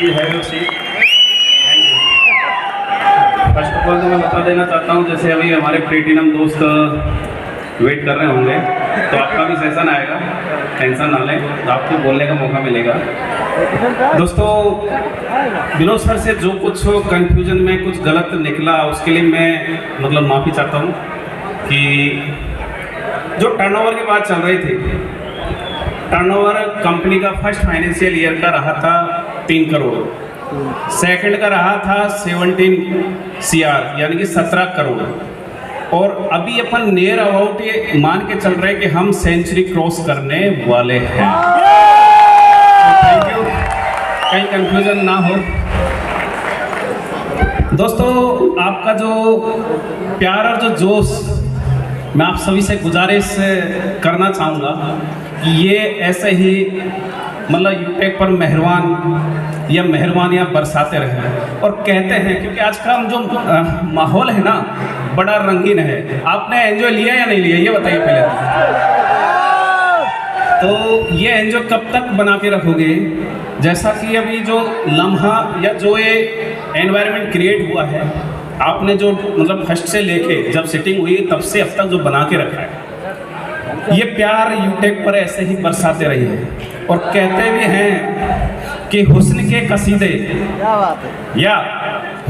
Please have your seat. Thank you. First of all तो मैं बता देना चाहता हूँ, जैसे अभी हमारे प्लेटिनम दोस्त वेट कर रहे होंगे, तो आपका भी सेशन आएगा, टेंशन ना लें, तो आपको बोलने का मौका मिलेगा। दोस्तों, विनोद सर से जो कुछ कंफ्यूजन में कुछ गलत निकला, उसके लिए मैं मतलब माफ़ी चाहता हूँ कि जो टर्नओवर की बात चल रही थी, टर्नओवर कंपनी का फर्स्ट फाइनेंशियल ईयर का रहा था 3 करोड़, सेकंड का रहा था 17 CR यानी कि 17 करोड़, और अभी अपन नियर अबाउट ये मान के चल रहे हैं कि हम सेंचुरी क्रॉस करने वाले हैं। थैंक यू, कहीं कंफ्यूजन ना हो। दोस्तों, आपका जो प्यार और जो जोश, मैं आप सभी से गुजारिश करना चाहूँगा कि ये ऐसे ही मतलब यूटेक पर मेहरबान या मेहरबानियाँ बरसाते रहे। और कहते हैं, क्योंकि आज का जो माहौल है ना, बड़ा रंगीन है। आपने एंजॉय लिया या नहीं लिया, ये बताइए पहले तो ये एंजॉय कब तक बना के रखोगे? जैसा कि अभी जो लम्हा या जो ये एनवायरनमेंट क्रिएट हुआ है, आपने जो मतलब फर्स्ट से लेके जब सेटिंग हुई तब से अब तक जो बना के रखा है, ये प्यार यूटेक पर ऐसे ही बरसाते रहिए। और कहते भी हैं कि हुस्न के कसीदे या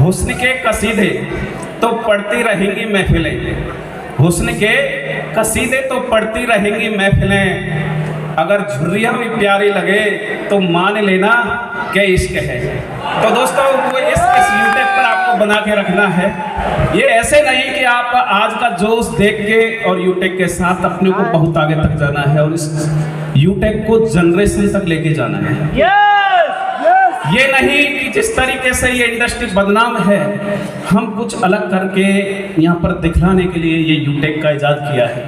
हुस्न के कसीदे तो पढ़ती रहेंगी महफिलें, हुस्न के कसीदे तो पढ़ती रहेंगी महफिलें, अगर झुर्रियाँ भी प्यारी लगे तो मान लेना क्या इश्क है। तो दोस्तों, वो इस यूटेक पर आपको बना के रखना है। ये ऐसे नहीं कि आप आज का जोश देख के और यूटेक के साथ अपने को बहुत आगे तक जाना है और इस यूटेक को जनरेशन तक लेके जाना है। ये नहीं कि जिस तरीके से ये इंडस्ट्री बदनाम है, हम कुछ अलग करके यहाँ पर दिखलाने के लिए ये यूटेक का इजाद किया है।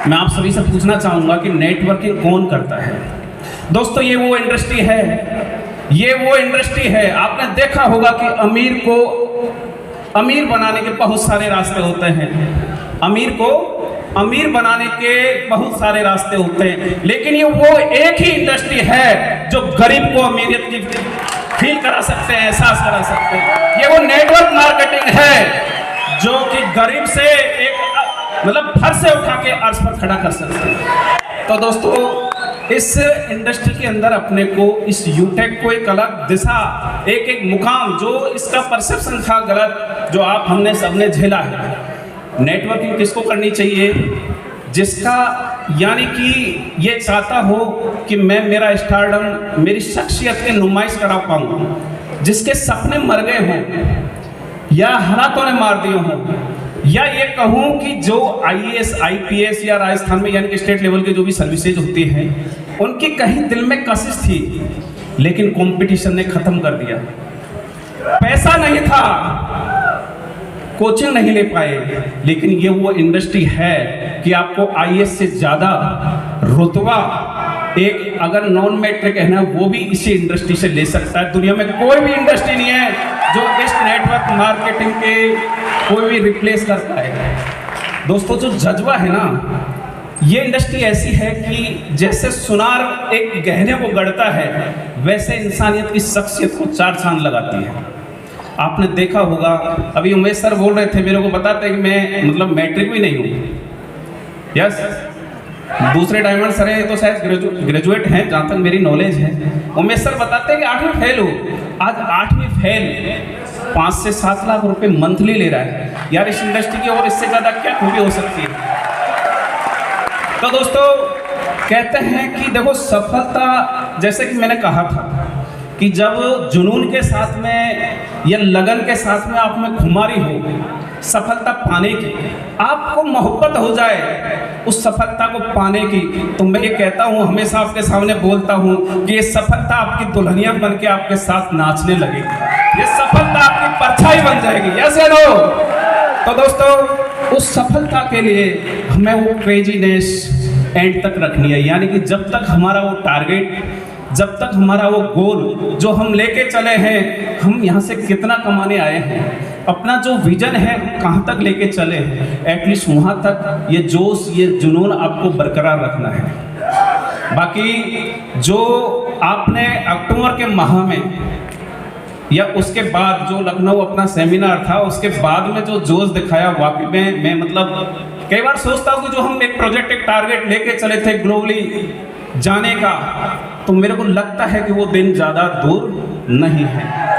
मैं आप सभी से पूछना चाहूँगा कि नेटवर्किंग कौन करता है? दोस्तों, ये वो इंडस्ट्री है, ये वो इंडस्ट्री है। आपने देखा होगा कि अमीर को अमीर बनाने के बहुत सारे रास्ते होते हैं, अमीर को अमीर बनाने के बहुत सारे रास्ते होते हैं, लेकिन ये वो एक ही इंडस्ट्री है जो गरीब को अमीरियत की फील करा सकते हैं, एहसास करा सकते हैं। ये वो नेटवर्क मार्केटिंग है जो कि गरीब से एक मतलब फर्श से उठा के अर्श पर खड़ा कर सकते हैं। तो दोस्तों, इस इंडस्ट्री के अंदर अपने को, इस यूटेक को एक अलग दिशा, एक एक मुकाम, जो इसका परसेप्शन था गलत, जो आप हमने सबने झेला है। नेटवर्किंग किसको करनी चाहिए? जिसका यानी कि ये चाहता हो कि मैं मेरा स्टारडम, मेरी शख्सियत के नुमाइश करा पाऊँ, जिसके सपने मर गए हों या हालातों ने मार दिए हों, या ये कहूँ कि जो IAS IPS या राजस्थान में यानी कि स्टेट लेवल के जो भी सर्विसेज होती हैं, उनकी कहीं दिल में कशिश थी, लेकिन कंपटीशन ने ख़त्म कर दिया। पैसा नहीं था, कोचिंग नहीं ले पाए, लेकिन ये वो इंडस्ट्री है कि आपको IAS से ज़्यादा रुतबा एक अगर नॉन मैट्रिक है ना, वो भी इसी इंडस्ट्री से ले सकता है। दुनिया में कोई भी इंडस्ट्री नहीं है जो इस नेटवर्क मार्केटिंग के कोई भी रिप्लेस कर पाए। दोस्तों, जो जज्बा है ना, ये इंडस्ट्री ऐसी है कि जैसे सुनार एक गहने को गढ़ता है, वैसे इंसानियत की शख्सियत को 4 चांद लगाती है। आपने देखा होगा, अभी उमेश सर बोल रहे थे, मेरे को बताते कि मैं मतलब मैट्रिक भी नहीं हूँ। यस, दूसरे डायमंड सर हैं तो शायद ग्रेजुएट हैं, जहाँ तक मेरी नॉलेज है। उमेश सर बताते हैं कि 8वीं फेल हो, आज 8वीं फेल 5 से 7 लाख रुपए मंथली ले रहा है। यार, इस इंडस्ट्री की और इससे ज़्यादा क्या खूबी हो सकती है? तो दोस्तों, कहते हैं कि देखो, सफलता, जैसे कि मैंने कहा था कि जब जुनून के साथ में या लगन के साथ में आप में खुमारी हो सफलता पाने की, आपको मोहब्बत हो जाए उस सफलता को पाने की, तो मैं ये कहता हूँ, हमेशा आपके सामने बोलता हूँ कि ये सफलता आपकी दुल्हनिया बन के आपके साथ नाचने लगेगी, ये सफलता आपकी परछाई बन जाएगी। यस या नो? तो दोस्तों, उस सफलता के लिए हमें वो क्रेजीनेस एंड तक रखनी है, यानी कि जब तक हमारा वो टारगेट, जब तक हमारा वो गोल जो हम लेके चले हैं, हम यहाँ से कितना कमाने आए हैं, अपना जो विजन है हम कहाँ तक लेके चले हैं, एटलीस्ट वहाँ तक ये जोश, ये जुनून आपको बरकरार रखना है। बाकी जो आपने अक्टूबर के माह में या उसके बाद जो लखनऊ अपना सेमिनार था उसके बाद में जो जोश दिखाया, वाकई में मैं मतलब कई बार सोचता हूँ कि जो हम एक प्रोजेक्ट, एक टारगेट लेके चले थे ग्लोबली जाने का, तो मेरे को लगता है कि वो दिन ज़्यादा दूर नहीं है।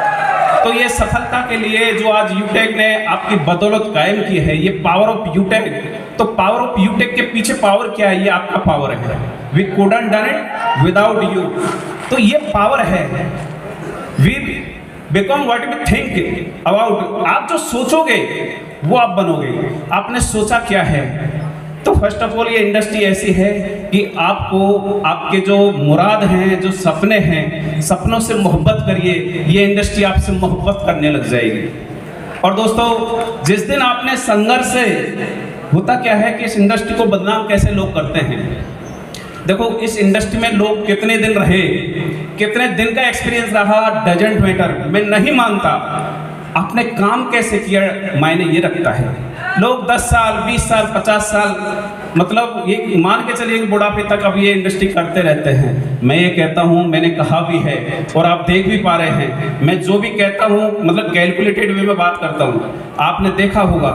तो ये सफलता के लिए जो आज यूटेक ने आपकी बदौलत कायम की है, ये पावर ऑफ यूटेक, तो पावर ऑफ यूटेक के पीछे पावर क्या है? ये आपका पावर है। We couldn't done it without you. तो ये पावर है। We become what we think about. आप जो सोचोगे वो आप बनोगे। आपने सोचा क्या है? तो फर्स्ट ऑफ ऑल ये इंडस्ट्री ऐसी है कि आपको आपके जो मुराद हैं, जो सपने हैं, सपनों से मोहब्बत करिए, ये इंडस्ट्री आपसे मोहब्बत करने लग जाएगी। और दोस्तों, जिस दिन आपने संघर्ष से, होता क्या है कि इस इंडस्ट्री को बदनाम कैसे लोग करते हैं। देखो, इस इंडस्ट्री में लोग कितने दिन रहे, कितने दिन का एक्सपीरियंस रहा, डजंट मैटर। मैं नहीं मानता, आपने काम कैसे किया मायने ये रखता है। लोग 10 साल, 20 साल, 50 साल, मतलब ये मान के चलिए कि बुढ़ापे तक अब ये इंडस्ट्री करते रहते हैं। मैं ये कहता हूँ, मैंने कहा भी है और आप देख भी पा रहे हैं, मैं जो भी कहता हूँ मतलब कैलकुलेटेड वे में बात करता हूँ। आपने देखा होगा,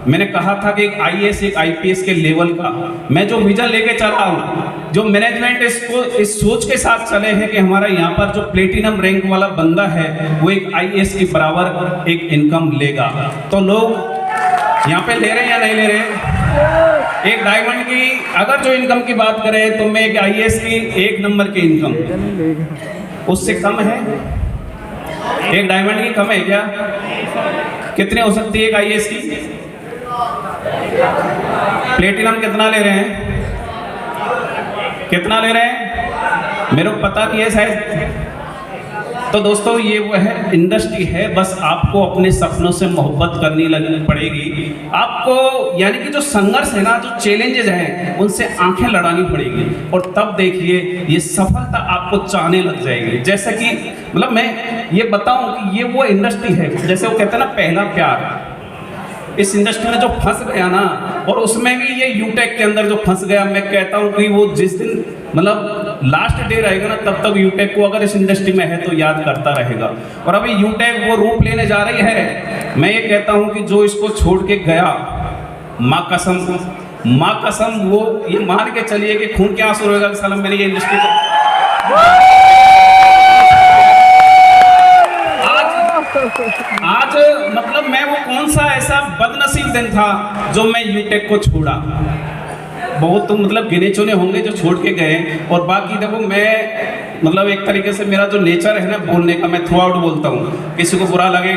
मैंने कहा था कि एक IAS, एक IPS के लेवल का मैं जो विजन लेके चला हूँ, जो मैनेजमेंट इसको इस सोच के साथ चले हैं कि हमारा यहाँ पर जो प्लेटिनम रैंक वाला बंदा है वो एक IAS के बराबर एक इनकम लेगा। तो लोग यहाँ पे ले रहे हैं या नहीं ले रहे? एक डायमंड की अगर जो इनकम की बात करें तो मैं एक IAS की 1 नंबर की इनकम उससे कम है? एक डायमंड की कम है क्या? कितने हो सकती है एक IAS की? प्लेटिनम कितना ले रहे हैं? कितना ले रहे हैं? मेरे को पता नहीं है शायद। तो दोस्तों, ये वो है इंडस्ट्री है, बस आपको अपने सपनों से मोहब्बत करनी लगनी पड़ेगी आपको। यानी कि जो संघर्ष है ना, जो चैलेंजेस हैं, उनसे आंखें लड़ानी पड़ेगी और तब देखिए ये सफलता आपको चाहने लग जाएगी। जैसे कि मतलब मैं ये बताऊं कि ये वो इंडस्ट्री है, जैसे वो कहते हैं ना पहला प्यार। इस इंडस्ट्री में जो फंस गया ना, और उसमें भी ये यूटेक के अंदर जो फंस गया, मैं कहता हूँ कि वो जिस दिन मतलब लास्ट डे रहेगा ना, तब तक यूटेक को अगर इस इंडस्ट्री में है तो याद करता रहेगा। और अभी यूटेक वो रूप लेने जा रही है। मैं ये कहता हूँ कि जो इसको छोड़ के गया, माँ कसम वो ये मान के चलिए कि खून के आंसू रहेगा साला मैंने ये इंडस्ट्री को आज मतलब मैं वो कौन सा ऐसा बदनसीब दिन था जो मैं यूटेक को छोड़ा। बहुत तो मतलब गिने चुने होंगे जो छोड़ के गए। और बाकी देखो, मैं मतलब एक तरीके से मेरा जो नेचर है ना बोलने का, मैं थ्रू आउट बोलता हूँ। किसी को बुरा लगे,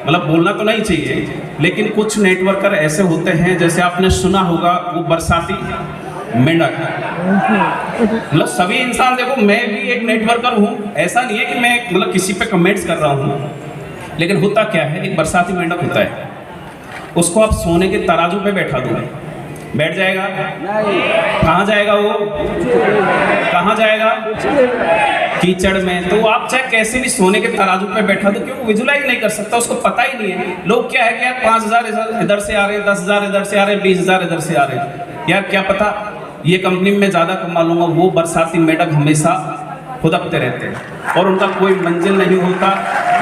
मतलब बोलना तो नहीं चाहिए, लेकिन कुछ नेटवर्कर ऐसे होते हैं, जैसे आपने सुना होगा वो बरसाती मेंढक। मतलब सभी इंसान, देखो मैं भी एक नेटवर्कर हूँ, ऐसा नहीं है कि मैं मतलब किसी पे कमेंट्स कर रहा हूँ, लेकिन होता क्या है, एक बरसाती मेंढक होता है, उसको आप सोने के तराजू पे बैठा दो, बैठ जाएगा? कहाँ जाएगा वो? कहाँ जाएगा? कीचड़ में। तो आप चाहे कैसे भी सोने के तराजू पे बैठा दो, क्योंकि विजुलाइज नहीं कर सकता, उसको पता ही नहीं है। लोग क्या है कि यार 5,000 इधर से आ रहे हैं, 10,000 इधर से आ रहे हैं, 20,000 इधर से आ रहे हैं, यार क्या पता ये कंपनी में ज़्यादा कमा लूँगा। वो बरसाती मेंढक हमेशा खुदकते रहते हैं और उनका कोई मंजिल नहीं होता।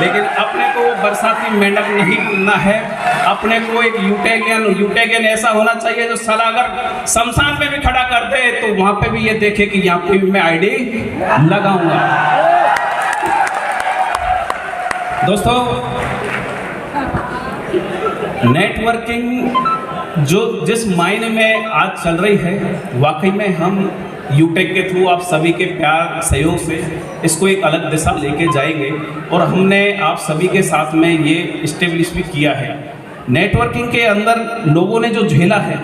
लेकिन अपने को बरसाती मेंढक नहीं बनना है, अपने को एक यूटेगियन ऐसा होना चाहिए जो साला अगर शमशान में भी खड़ा कर दे तो वहाँ पे भी ये देखे कि यहाँ पे भी मैं आईडी लगाऊंगा। दोस्तों, नेटवर्किंग जो जिस मायने में आज चल रही है, वाकई में हम यूटेक के थ्रू आप सभी के प्यार सहयोग से इसको एक अलग दिशा लेके जाएंगे। और हमने आप सभी के साथ में ये इस्टेब्लिश भी किया है। नेटवर्किंग के अंदर लोगों ने जो झेला है,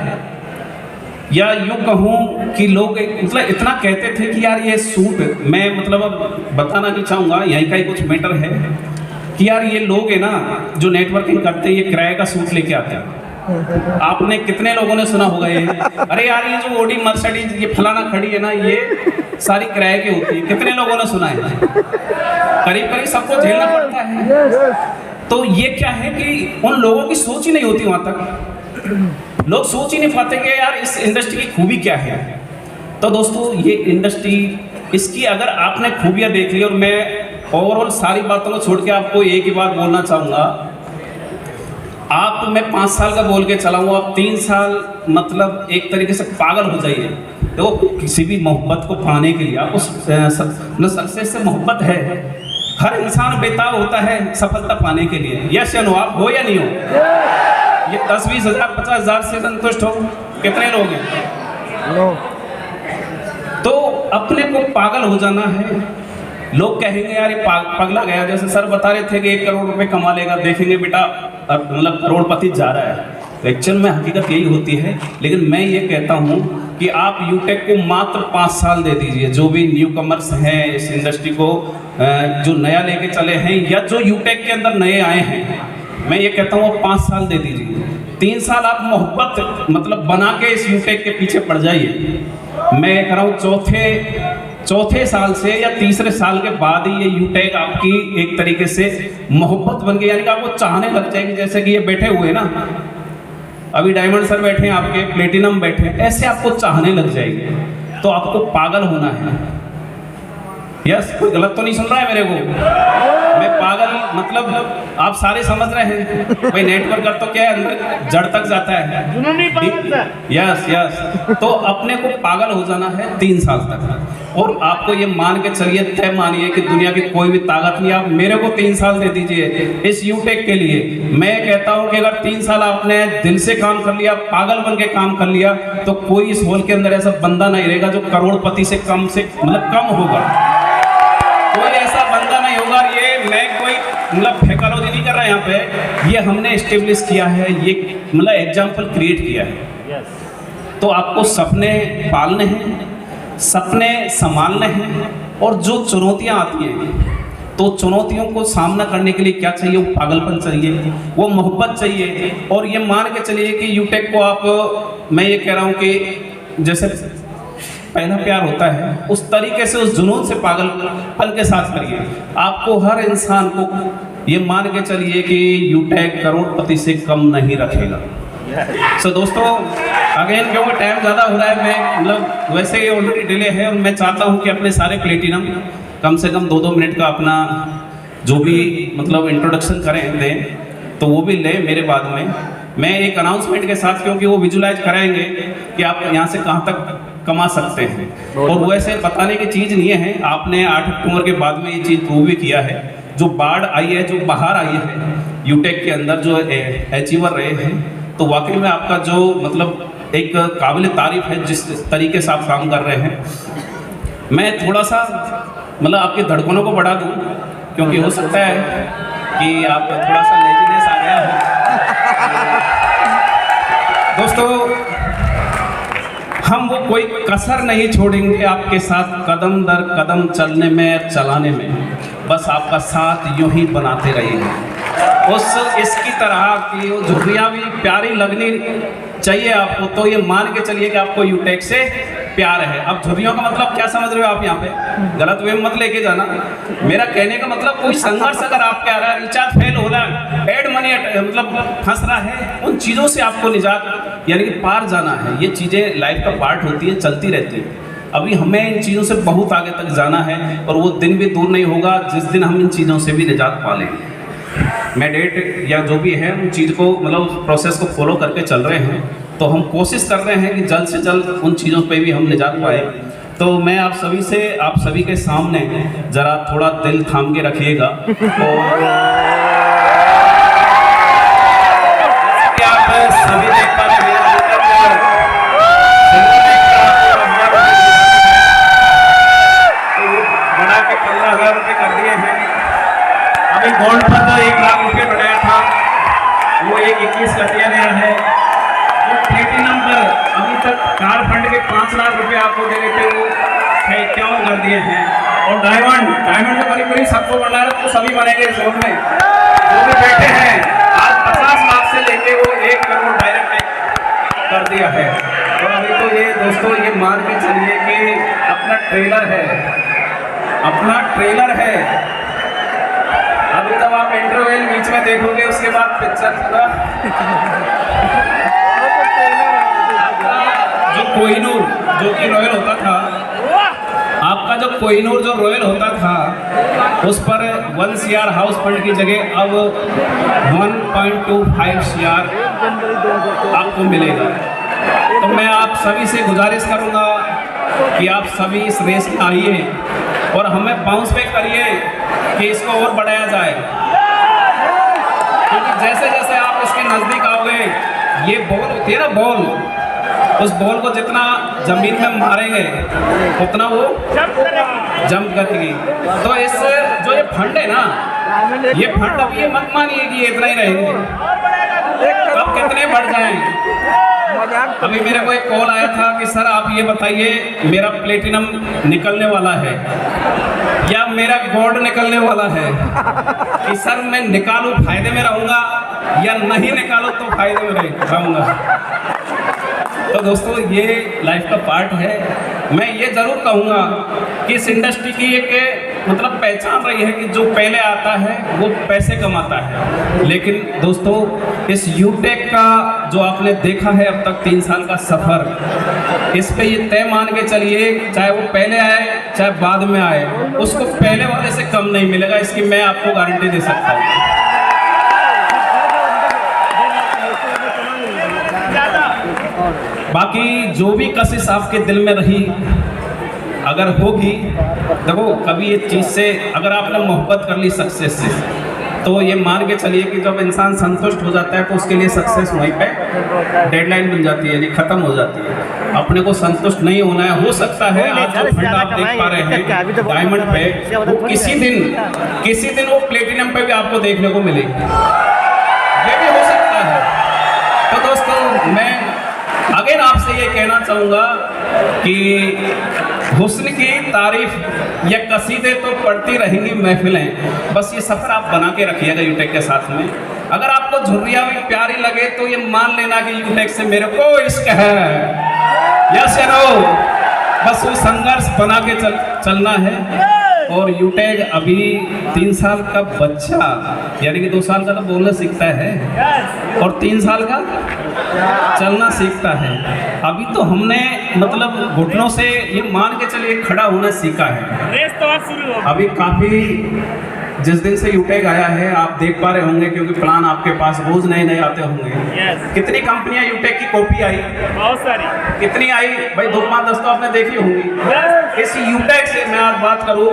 या यूँ कहूँ कि लोग मतलब इतना कहते थे कि यार ये सूट, मैं मतलब अब बताना नहीं चाहूँगा, यहीं का ही कुछ मैटर है कि यार ये लोग है ना जो नेटवर्किंग करते हैं, ये किराए का सूट लेके आते हैं। आपने कितने लोगों ने सुना होगा ये, अरे यार ये जो ऑडी मर्सिडीज ये फलाना खड़ी है ना, ये सारी किराए की होती है। कितने लोगों ने सुना है? करीब करीब सबको झेलना पड़ता है। तो ये क्या है कि उन लोगों की सोच ही नहीं होती, वहाँ तक लोग सोच ही नहीं पाते कि यार इस इंडस्ट्री की खूबी क्या है। तो दोस्तों, ये इंडस्ट्री इसकी अगर आपने खूबियाँ देख ली, और मैं ओवरऑल सारी बातों को छोड़ के आपको एक ही बात बोलना चाहूँगा। मैं 5 साल का बोल के चला हूँ, आप 3 साल मतलब एक तरीके से पागल हो जाइए। तो किसी भी मोहब्बत को पाने के लिए आपको सक्सेस से मोहब्बत है। हर इंसान बेताब होता है सफलता पाने के लिए। यस या नो, आप हो या नहीं हो? ये 10-20 हज़ार 50 हज़ार से संतुष्ट हो? कितने लोग हैं? नो। तो अपने को पागल हो जाना है। लोग कहेंगे यार ये पगला गया, जैसे सर बता रहे थे कि 1 करोड़ रुपए कमा लेगा, देखेंगे बेटा मतलब करोड़पति जा रहा है। तो एक्चुअल में हकीकत यही होती है। लेकिन मैं ये कहता हूँ कि आप यूटेक को मात्र 5 साल दे दीजिए। जो भी न्यू कमर्स हैं इस इंडस्ट्री को, जो नया लेके चले हैं या जो यूटेक के अंदर नए आए हैं, मैं ये कहता हूँ 5 साल दे दीजिए। 3 साल आप मोहब्बत मतलब बना के इस यूटेक के पीछे पड़ जाइए। मैं ये कह रहा हूँ चौथे साल से या तीसरे साल के बाद ही ये यूटेक आपकी एक तरीके से मोहब्बत बन गई, यानी कि आपको चाहने लग जाएगी। जैसे कि ये बैठे हुए ना, अभी डायमंड सर बैठे हैं आपके, प्लेटिनम बैठे हैं, ऐसे आपको चाहने लग जाएगी। तो आपको पागल होना है। यस, कोई गलत तो नहीं सुन रहा है मेरे को? मैं पागल मतलब आप सारे समझ रहे हैं भाई, नेटवर्क का तो क्या है, अंदर जड़ तक जाता है। यस यस, तो अपने को पागल हो जाना है 3 साल तक। और आपको ये मान के चलिए, तय मानिए कि दुनिया की कोई भी ताकत नहीं, आप मेरे को 3 साल दे दीजिए इस यूटेक के लिए। मैं कहता हूँ कि अगर 3 साल आपने दिल से काम कर लिया, पागल बन के काम कर लिया, तो कोई इस हॉल के अंदर ऐसा बंदा नहीं रहेगा जो करोड़पति से कम होगा। कोई ऐसा बंदा नहीं होगा। ये मैं कोई मतलब फेकालोजी नहीं कर रहा यहाँ पे, ये हमने एस्टेब्लिश किया है, ये मतलब एग्जाम्पल क्रिएट किया है। तो आपको सपने पालने हैं, सपने संभालने हैं, और जो चुनौतियाँ आती हैं, तो चुनौतियों को सामना करने के लिए क्या चाहिए? वो पागलपन चाहिए, वो मोहब्बत चाहिए। और ये मान के चलिए कि यूटेक को आप, मैं ये कह रहा हूँ कि जैसे पहला प्यार होता है, उस तरीके से, उस जुनून से पागलपन के साथ करिए। आपको हर इंसान को ये मान के चलिए कि यूटेक करोड़पति से कम नहीं रखेगा। सो दोस्तों, अगेन क्योंकि टाइम ज़्यादा हो रहा है, मैं मतलब वैसे ही ऑलरेडी डिले है, और मैं चाहता हूँ कि अपने सारे प्लेटिनम कम से कम 2-2 मिनट का अपना जो भी मतलब इंट्रोडक्शन करें दें, तो वो भी लें मेरे बाद में। मैं एक अनाउंसमेंट के साथ, क्योंकि वो विजुलाइज कराएंगे कि आप यहाँ से कहाँ तक कमा सकते हैं। और वैसे बताने की चीज़ नहीं है, आपने 8 अक्टूबर के बाद में ये चीज़ प्रूव भी किया है। जो बाढ़ आई है, जो बाहर आई है यूटेक के अंदर, जो अचीवर रहे हैं, तो वाकई में आपका जो मतलब एक काबिल तारीफ है जिस तरीके से आप काम कर रहे हैं। मैं थोड़ा सा मतलब आपकी धड़कनों को बढ़ा दूं, क्योंकि हो सकता है कि आप थोड़ा सा लेजीनेस आ गया हो। दोस्तों, हम वो कोई कसर नहीं छोड़ेंगे आपके साथ कदम दर कदम चलने में, चलाने में। बस आपका साथ यूं ही बनाते रहेंगे। इसकी तरह की झुर्रियाँ भी प्यारी लगनी चाहिए आपको। तो ये मान के चलिए कि आपको यूटेक से प्यार है। अब झुर्रियों का मतलब क्या समझ रहे हो आप? यहाँ पे गलत वे मत लेके जाना। मेरा कहने का मतलब कोई संघर्ष अगर आपके आ रहा है, रिचार्ज फेल हो रहा है, एड मनी मतलब फंस रहा है, उन चीज़ों से आपको निजात यानी कि पार जाना है। ये चीज़ें लाइफ का पार्ट होती है, चलती रहती है। अभी हमें इन चीज़ों से बहुत आगे तक जाना है, और वो दिन भी दूर नहीं होगा जिस दिन हम इन चीज़ों से भी निजात पा लेंगे। मैं डेट या जो भी है उन चीज़ को मतलब प्रोसेस को फॉलो करके चल रहे हैं। तो हम कोशिश कर रहे हैं कि जल्द से जल्द उन चीज़ों पे भी हम निजात पाए। तो मैं आप सभी के सामने ज़रा थोड़ा दिल थाम के रखिएगा। और आप सभी देख पा रहे हैं बढ़ा के 15,000 रुपये कर दिए हैं। अभी गोल्ड पर 1 लाख रुपये बढ़ाया था, वो 21 कर दिया गया है। जो प्लेटिनम पर अभी तक कार फंड के 5 लाख रुपए आपको दे रहे थे, वो 51 कर दिए हैं। और डायमंड तो करीब सबको बना रहे, तो सभी बनेंगे इस जोन में जो भी बैठे हैं। आज 50 लाख से लेके वो 1 करोड़ डायरेक्ट कर दिया है। और अभी तो ये दोस्तों ये मान के चलिए कि अपना ट्रेलर है। अभी तब आप इंटरवल बीच में देखोगे, उसके बाद पिक्चर पूरा जो कोहिनूर जो कि रॉयल होता था, आपका जो जो कोहिनूर जो रॉयल होता था उस पर 1 CR हाउस फंड की जगह अब 1.25 CR आपको मिलेगा। तो मैं आप सभी से गुजारिश करूंगा कि आप सभी इस रेस में आइए और हमें बाउंस बैक करिए कि इसको और बढ़ाया जाए, क्योंकि जैसे जैसे आप इसके नज़दीक आओगे, ये बॉल होती है ना बॉल, उस बॉल को जितना ज़मीन में मारेंगे उतना वो जंप करेगी। तो इस जो ये फंड है ना, ये फंड अब ये मत मानिए कि ये इतना ही रहेंगे, कब कितने बढ़ जाएं। अभी मेरे को एक कॉल आया था कि सर आप ये बताइए मेरा प्लेटिनम निकलने वाला है या मेरा गोल्ड निकलने वाला है, कि सर मैं निकालूं फायदे में रहूंगा या नहीं निकालूं तो फायदे में रहूंगा। तो दोस्तों ये लाइफ का पार्ट है। मैं ये ज़रूर कहूँगा कि इस इंडस्ट्री की एक मतलब पहचान रही है कि जो पहले आता है वो पैसे कमाता है, लेकिन दोस्तों इस यूटेक का जो आपने देखा है अब तक 3 साल का सफ़र, इस पे ये तय मान के चलिए, चाहे वो पहले आए चाहे बाद में आए, उसको पहले वाले से कम नहीं मिलेगा, इसकी मैं आपको गारंटी दे सकता हूँ। बाकी जो भी कशिश आपके दिल में रही अगर होगी, देखो कभी ये चीज़ से अगर आपने मोहब्बत कर ली सक्सेस से, तो ये मान के चलिए कि जब इंसान संतुष्ट हो जाता है तो उसके लिए सक्सेस वहीं पे डेडलाइन मिल जाती है, ख़त्म हो जाती है। अपने को संतुष्ट नहीं होना है। हो सकता है आज जो फंड आप देख पा रहे हैं डायमंड पे, वो किसी दिन वो प्लेटिनम पे भी आपको देखने को मिलेगी, ये भी हो सकता है। तो दोस्तों मैं अगेन आपसे ये कहना चाहूँगा कि हुस्न की तारीफ या कसीदे तो पढ़ती रहेंगी महफिलें, बस ये सफ़र आप बना के रखिएगा यूटेक के साथ में। अगर आपको झुर्रिया भी प्यारी लगे तो ये मान लेना कि यूटेक से मेरे को इश्क है, यस या नो, बस वो संघर्ष बना के चलना है। और यूटेक अभी 3 साल का बच्चा, यानी कि 2 साल का तो बोलना सीखता है और 3 साल का चलना सीखता है। अभी तो हमने मतलब घुटनों से ये मान के चलिए खड़ा होना सीखा है। रेस तो आज शुरू हो। अभी काफ़ी जिस दिन से यूटेक आया है आप देख पा रहे होंगे, क्योंकि प्लान आपके पास रोज नए नए आते होंगे। कितनी कंपनियां यूटेक की कॉपी आई, बहुत सारी, कितनी आई भाई, 2-5-10 तो आपने देखी होंगी। इस यूटेक से मैं आज बात करूं,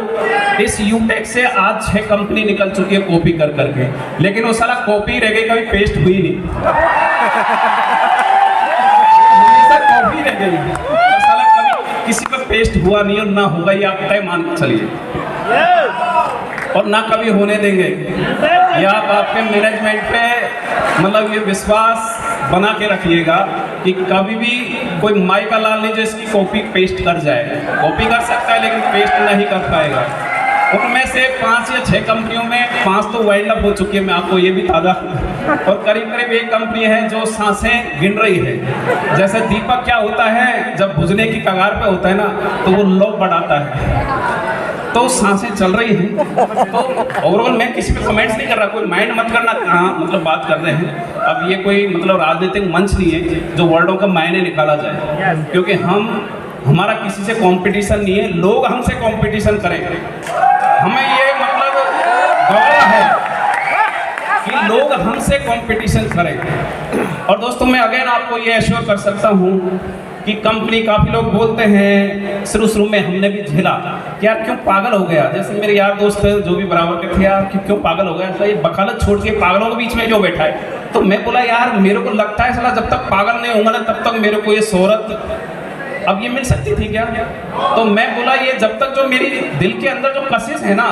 इस यूटेक से आज 6 कंपनी निकल चुकी है कॉपी कर करके, लेकिन वो साला कॉपी रह गई, कभी पेस्ट हुई नहीं। कॉपी रह गई और साला कभी किसी पे पेस्ट हुआ नहीं और ना होगा, ये आप तय मान के चलिए, और ना कभी होने देंगे। या आप आपके मैनेजमेंट पे मतलब ये विश्वास बना के रखिएगा कि कभी भी कोई माई का लाल नहीं जो इसकी कॉपी पेस्ट कर जाए। कॉपी कर सकता है लेकिन पेस्ट नहीं कर पाएगा। उनमें से 5 या 6 कंपनियों में 5 तो वाइंड अप हो चुकी है, मैं आपको ये भी ताज़ा, और करीब करीब 1 कंपनी है जो सांसें गिन रही है। जैसे दीपक क्या होता है, जब बुझने की कगार पे होता है ना तो वो लोग बढ़ाता है, तो सांसें चल रही हैं। तो ओवरऑल मैं किसी पे कमेंट्स नहीं कर रहा, कोई माइंड मत करना कहाँ मतलब बात कर रहे हैं। अब ये कोई मतलब राजनीतिक मंच नहीं है जो वर्डों का मायने निकाला जाए, क्योंकि हमारा किसी से कंपटीशन नहीं है, लोग हमसे कंपटीशन करेंगे। हमें ये मतलब गौरव है कि लोग हमसे कंपटीशन करें। और दोस्तों मैं अगेन आपको ये एश्योर कर सकता हूँ कि कंपनी, काफ़ी लोग बोलते हैं शुरू में हमने भी झेला कि यार क्यों पागल हो गया। जैसे मेरे यार दोस्त जो भी बराबर के थे, यार क्यों पागल हो गया, ऐसा ये वकालत छोड़ के पागलों के बीच में क्यों बैठा है। तो मैं बोला यार मेरे को लगता है साला जब तक पागल नहीं होगा ना तब तक मेरे को ये शोहरत अब ये मिल सकती थी क्या। तो मैं बोला ये जब तक जो मेरी दिल के अंदर जो कशिश है ना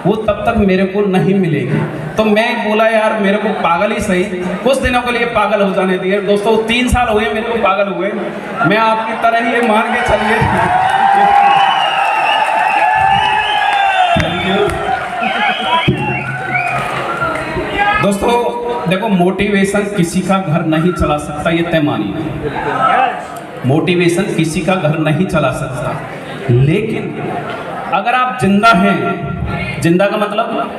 वो तब तक मेरे को नहीं मिलेगी। तो मैं बोला यार मेरे को पागल ही सही, कुछ दिनों के लिए पागल हो जाने दिए। दोस्तों 3 साल हुए मेरे को पागल हुए, मैं आपकी तरह ही ये मान के चलिए। थैंक यू दोस्तों। देखो मोटिवेशन किसी का घर नहीं चला सकता, ये तय मानिए। मोटिवेशन किसी का घर नहीं चला सकता, लेकिन अगर आप जिंदा हैं, जिंदा का मतलब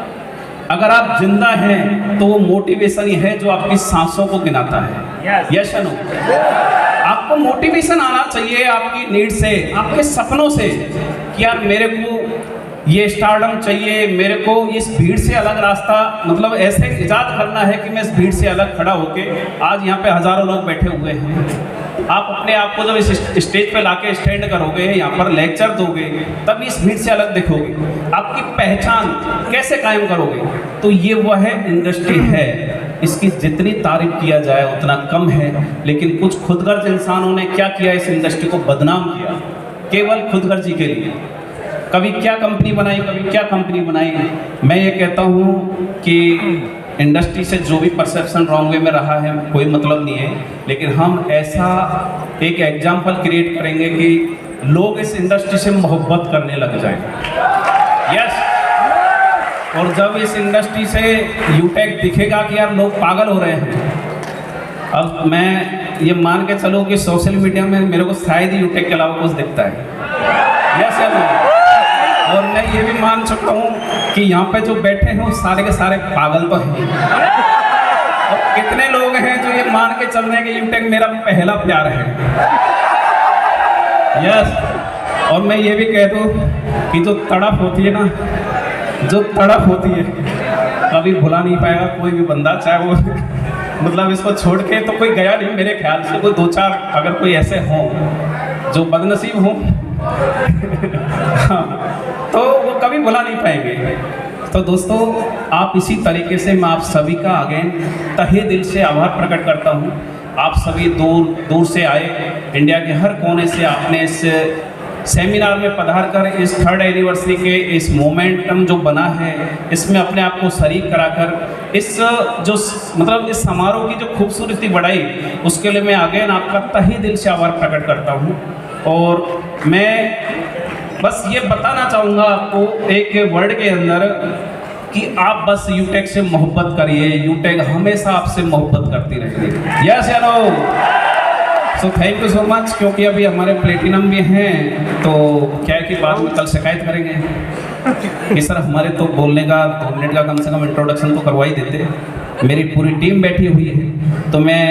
अगर आप जिंदा हैं तो वो मोटिवेशन ही है जो आपकी सांसों को गिनाता है। यस नो, आपको मोटिवेशन आना चाहिए आपकी नीड से, आपके सपनों से, कि कि यार मेरे को ये स्टारडम चाहिए, मेरे को इस भीड़ से अलग रास्ता, मतलब ऐसे इजाद करना है कि मैं इस भीड़ से अलग खड़ा होके, आज यहाँ पे हज़ारों लोग बैठे हुए हैं, आप अपने आप को जब इस स्टेज पे लाके स्टैंड करोगे, यहाँ पर लेक्चर दोगे, तब इस भीड़ से अलग दिखोगे। आपकी पहचान कैसे कायम करोगे? तो ये वह इंडस्ट्री है, इसकी जितनी तारीफ किया जाए उतना कम है। लेकिन कुछ खुदगर्ज इंसानों ने क्या किया, इस इंडस्ट्री को बदनाम किया, केवल खुदगर्जी के लिए। कभी क्या कंपनी बनाई, कभी क्या कंपनी बनाई। मैं ये कहता हूँ कि इंडस्ट्री से जो भी परसेप्शन रॉन्ग वे में रहा है कोई मतलब नहीं है, लेकिन हम ऐसा एक एग्जाम्पल क्रिएट करेंगे कि लोग इस इंडस्ट्री से मोहब्बत करने लग जाएं। यस, और जब इस इंडस्ट्री से यूटेक दिखेगा कि यार लोग पागल हो रहे हैं। अब मैं ये मान के चलूँ कि सोशल मीडिया में मेरे को शायद ही यूटेक के अलावा कुछ दिखता है। यस या नो? और मैं ये भी मान चुका हूँ कि यहाँ पे जो बैठे हैं वो सारे के सारे पागल तो हैं। और कितने लोग हैं जो ये मान के चल रहे हैं कि यूटेक मेरा पहला प्यार है। यस, और मैं ये भी कह दूँ कि जो तड़प होती है ना, जो तड़प होती है कभी भुला नहीं पाएगा कोई भी बंदा, चाहे वो मतलब इसको छोड़ के तो कोई गया नहीं मेरे ख्याल से। कोई दो चार अगर कोई ऐसे हों जो बदनसीब हों तो वो कभी भुला नहीं पाएंगे। तो दोस्तों, आप इसी तरीके से मैं आप सभी का अगेन तहे दिल से आभार प्रकट करता हूँ। आप सभी दूर दूर से आए, इंडिया के हर कोने से आपने इस सेमिनार में पधार कर इस 3rd एनिवर्सरी के इस मोमेंटम जो बना है इसमें अपने आप को शरीक कराकर इस जो मतलब इस समारोह की जो खूबसूरती बढ़ाई, उसके लिए मैं अगेन आपका तहे दिल से आभार प्रकट करता हूँ। और मैं बस ये बताना चाहूँगा आपको एक वर्ड के अंदर कि आप बस यूटेक से मोहब्बत करिए, यूटेक हमेशा आपसे मोहब्बत करती रहेगी। यस या no? So thank you so much. क्योंकि अभी हमारे प्लेटिनम भी हैं, तो क्या है कि बाद में कल शिकायत करेंगे कि सर हमारे तो बोलने का 2 मिनट का कम से कम इंट्रोडक्शन तो करवा ही देते। मेरी पूरी टीम बैठी हुई है, तो मैं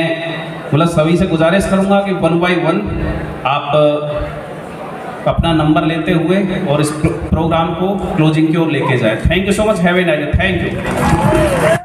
मतलब सभी से गुजारिश करूँगा कि 1 बाय 1 आप अपना नंबर लेते हुए और इस प्रोग्राम को क्लोजिंग की ओर लेके जाए। Thank you so much, have a nice day. Thank you.